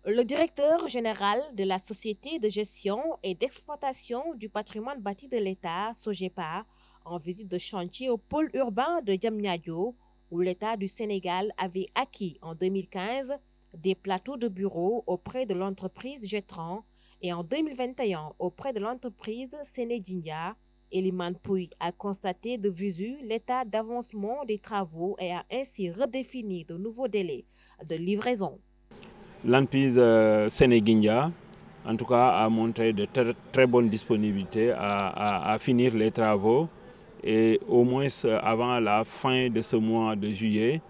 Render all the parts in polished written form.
Le directeur général de la Société de gestion et d'exploitation du patrimoine bâti de l'État, SOGEPA, en visite de chantier au pôle urbain de Diamniadio, où l'État du Sénégal avait acquis en 2015 des plateaux de bureaux auprès de l'entreprise Jetran et en 2021 auprès de l'entreprise Sénédinia. Eliman Pouy a constaté de visu l'état d'avancement des travaux et a ainsi redéfini de nouveaux délais de livraison. L'entreprise Sénéguindia, en tout cas, a montré de très bonnes disponibilités à finir les travaux et au moins avant la fin de ce mois de juillet,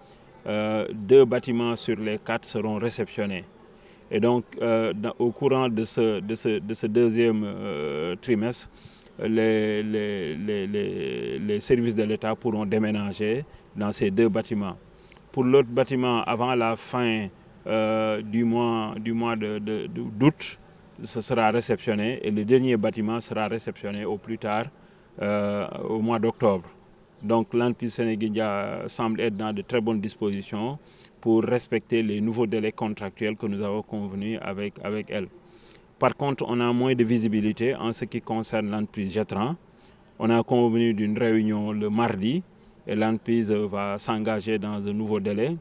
2 bâtiments sur les 4 seront réceptionnés. Et donc, au courant de ce deuxième trimestre, les services de l'État pourront déménager dans ces 2 bâtiments. Pour l'autre bâtiment, avant la fin du mois d'août, ce sera réceptionné et le dernier bâtiment sera réceptionné au plus tard au mois d'octobre. Donc l'entreprise Sénéguindia semble être dans de très bonnes dispositions pour respecter les nouveaux délais contractuels que nous avons convenus avec elle. Par contre, on a moins de visibilité en ce qui concerne l'entreprise Jetran. On a convenu d'une réunion le mardi et l'entreprise va s'engager dans un nouveau délai.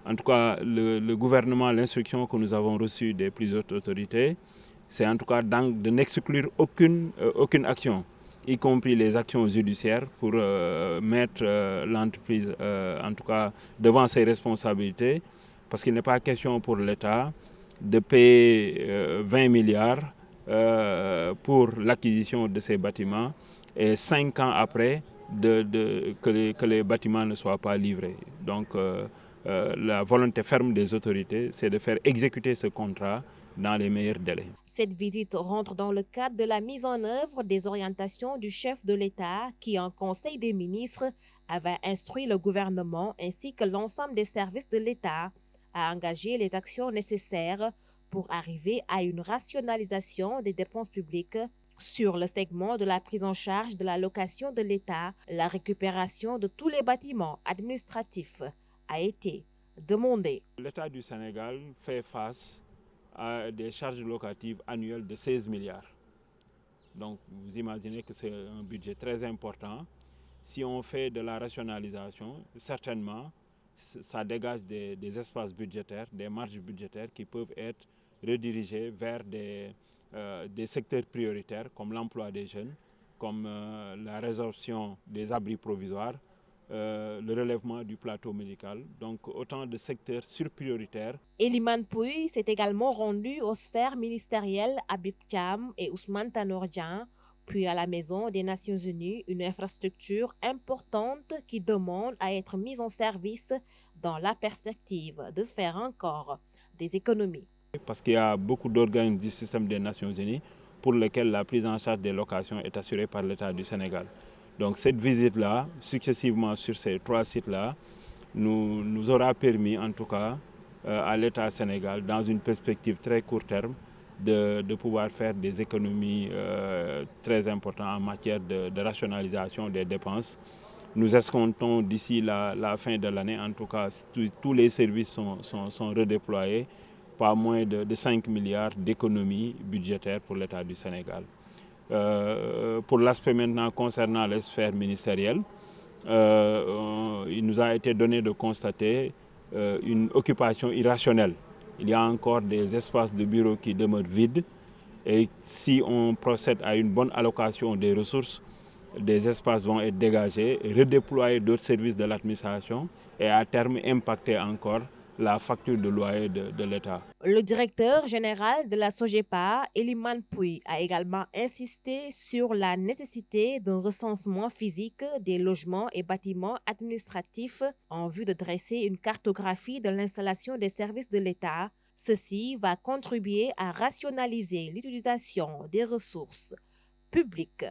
En tout cas, le gouvernement, l'instruction que nous avons reçue des plus hautes autorités, c'est en tout cas de n'exclure aucune action, y compris les actions judiciaires, pour mettre l'entreprise, en tout cas, devant ses responsabilités, parce qu'il n'est pas question pour l'État de payer 20 milliards pour l'acquisition de ces bâtiments et 5 ans après que les bâtiments ne soient pas livrés. Donc la volonté ferme des autorités, c'est de faire exécuter ce contrat dans les meilleurs délais. Cette visite rentre dans le cadre de la mise en œuvre des orientations du chef de l'État qui, en Conseil des ministres, avait instruit le gouvernement ainsi que l'ensemble des services de l'État à engager les actions nécessaires pour arriver à une rationalisation des dépenses publiques sur le segment de la prise en charge de la location de l'État. La récupération de tous les bâtiments administratifs a été demandée. L'État du Sénégal fait face à des charges locatives annuelles de 16 milliards. Donc vous imaginez que c'est un budget très important. Si on fait de la rationalisation, certainement, ça dégage des espaces budgétaires, des marges budgétaires qui peuvent être redirigés vers des secteurs prioritaires comme l'emploi des jeunes, comme la résorption des abris provisoires, le relèvement du plateau médical, donc autant de secteurs surprioritaires. Eliman Pouy s'est également rendu aux sphères ministérielles Habib Thiam et Ousmane Tanor Dieng, puis à la Maison des Nations Unies, une infrastructure importante qui demande à être mise en service dans la perspective de faire encore des économies. Parce qu'il y a beaucoup d'organes du système des Nations Unies pour lesquels la prise en charge des locations est assurée par l'État du Sénégal. Donc cette visite-là, successivement sur ces 3 sites-là, nous aura permis en tout cas à l'État sénégal, dans une perspective très court terme, de pouvoir faire des économies très importantes en matière de rationalisation des dépenses. Nous escomptons d'ici la fin de l'année, en tout cas, tous les services sont redéployés, pas moins de 5 milliards d'économies budgétaires pour l'État du Sénégal. Pour l'aspect maintenant concernant les sphères ministérielles, il nous a été donné de constater une occupation irrationnelle. Il y a encore des espaces de bureaux qui demeurent vides et si on procède à une bonne allocation des ressources, des espaces vont être dégagés, redéployer d'autres services de l'administration et à terme impacter encore la facture de loyer de l'État. Le directeur général de la SOGEPA, Eliman Pouy, a également insisté sur la nécessité d'un recensement physique des logements et bâtiments administratifs en vue de dresser une cartographie de l'installation des services de l'État. Ceci va contribuer à rationaliser l'utilisation des ressources publiques.